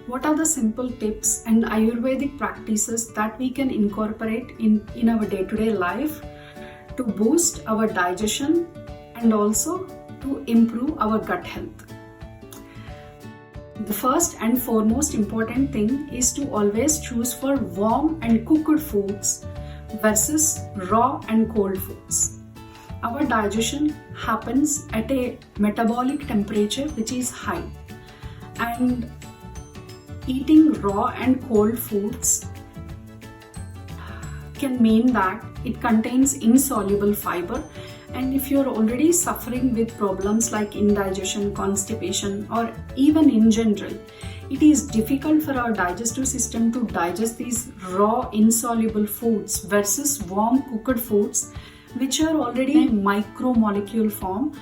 what are the simple tips and Ayurvedic practices that we can incorporate in our day-to-day life to boost our digestion and also to improve our gut health. The first and foremost important thing is to always choose for warm and cooked foods versus raw and cold foods. Our digestion happens at a metabolic temperature which is high, and eating raw and cold foods can mean that it contains insoluble fiber, and if you're already suffering with problems like indigestion, constipation, or even in general, it is difficult for our digestive system to digest these raw insoluble foods versus warm cooked foods which are already in micromolecule form,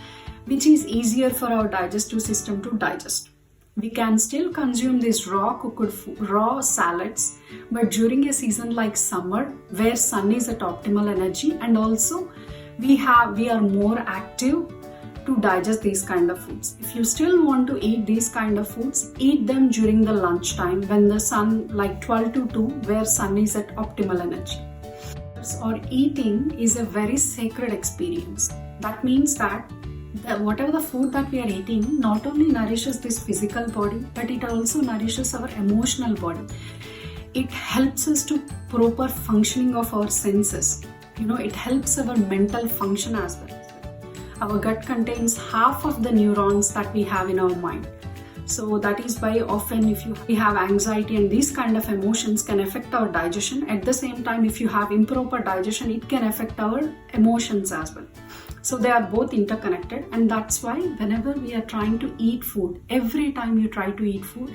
which is easier for our digestive system to digest. We can still consume these raw salads, but during a season like summer where sun is at optimal energy, and also we are more active to digest these kind of foods. If you still want to eat these kind of foods, eat them during the lunchtime when the sun, like 12 to 2, where sun is at optimal energy. Or eating is a very sacred experience. That means that whatever the food that we are eating not only nourishes this physical body, but it also nourishes our emotional body. It helps us to proper functioning of our senses. It helps our mental function as well. Our gut contains half of the neurons that we have in our mind. So that is why often if we have anxiety and these kind of emotions can affect our digestion. At the same time, if you have improper digestion, it can affect our emotions as well. So they are both interconnected, and that's why whenever we are trying to eat food, every time you try to eat food,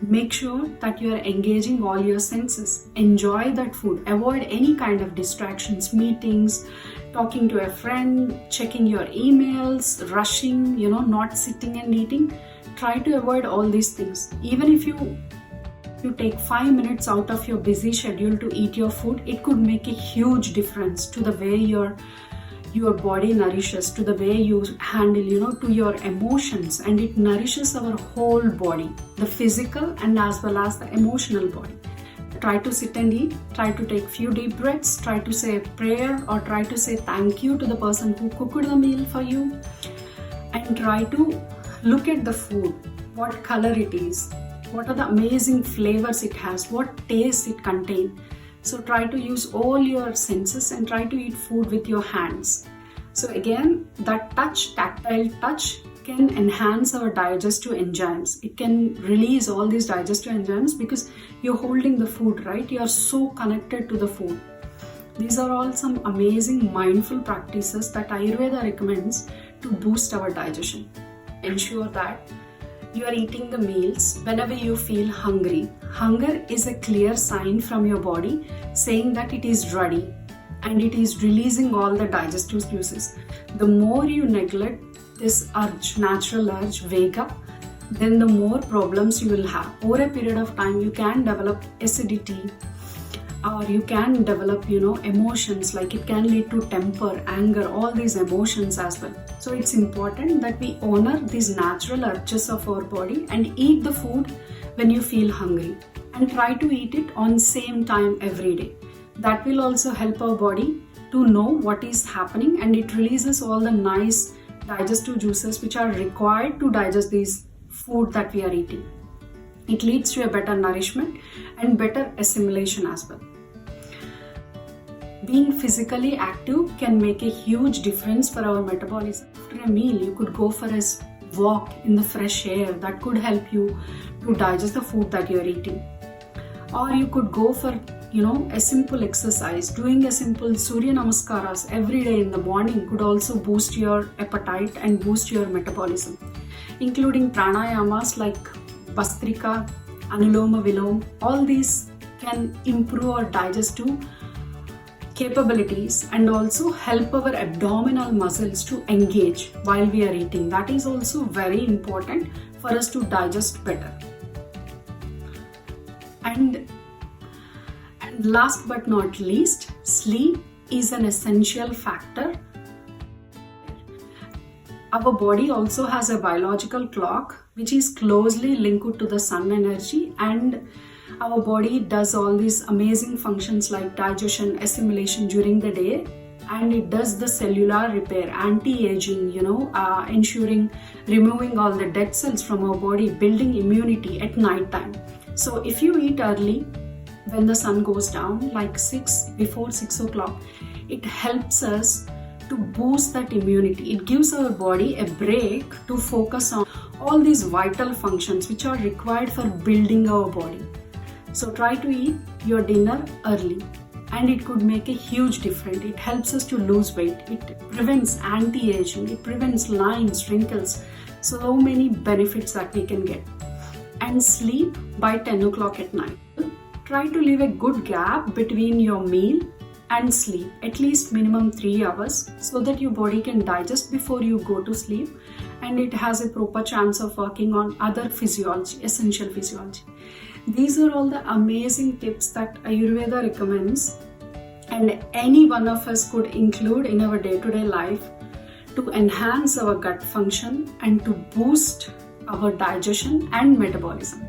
make sure that you are engaging all your senses. Enjoy that food. Avoid any kind of distractions, meetings, talking to a friend, checking your emails, rushing, not sitting and eating. Try to avoid all these things. Even if you take 5 minutes out of your busy schedule to eat your food, it could make a huge difference to the way your body nourishes, to the way you handle, to your emotions, and it nourishes our whole body, the physical and as well as the emotional body. Try to sit and eat, try to take few deep breaths, try to say a prayer or try to say thank you to the person who cooked the meal for you, and try to look at the food, what color it is, what are the amazing flavors it has, what taste it contains. So try to use all your senses and try to eat food with your hands. So again, that tactile touch can enhance our digestive enzymes. It can release all these digestive enzymes because you're holding the food, right? You are so connected to the food. These are all some amazing mindful practices that Ayurveda recommends to boost our digestion. Ensure that you are eating the meals whenever you feel hungry. Hunger is a clear sign from your body saying that it is ready and it is releasing all the digestive juices. The more you neglect this urge, natural urge, wake up, then the more problems you will have. Over a period of time, you can develop acidity, or you can develop, emotions, like it can lead to temper, anger, all these emotions as well. So it's important that we honor these natural urges of our body and eat the food when you feel hungry, and try to eat it on same time every day. That will also help our body to know what is happening, and it releases all the nice digestive juices which are required to digest these food that we are eating. It leads to a better nourishment and better assimilation as well. Being physically active can make a huge difference for our metabolism. After a meal, you could go for a walk in the fresh air. That could help you to digest the food that you are eating. Or you could go for, a simple exercise. Doing a simple Surya Namaskaras every day in the morning could also boost your appetite and boost your metabolism. Including pranayamas like Bastrika, Anuloma Viloma, all these can improve our digestive capabilities and also help our abdominal muscles to engage while we are eating. That is also very important for us to digest better. And last but not least, sleep is an essential factor. Our body also has a biological clock which is closely linked to the sun energy, and our body does all these amazing functions like digestion, assimilation during the day, and it does the cellular repair, anti-aging, ensuring removing all the dead cells from our body, building immunity at night time. So if you eat early when the sun goes down, like before 6 o'clock, it helps us to boost that immunity. It gives our body a break to focus on all these vital functions which are required for building our body. So try to eat your dinner early, and it could make a huge difference. It helps us to lose weight. It prevents anti-aging. It prevents lines, wrinkles. So many benefits that we can get. And sleep by 10 o'clock at night. Try to leave a good gap between your meal and sleep, at least minimum 3 hours, so that your body can digest before you go to sleep, and it has a proper chance of working on other physiology, essential physiology. These are all the amazing tips that Ayurveda recommends, and any one of us could include in our day-to-day life to enhance our gut function and to boost our digestion and metabolism.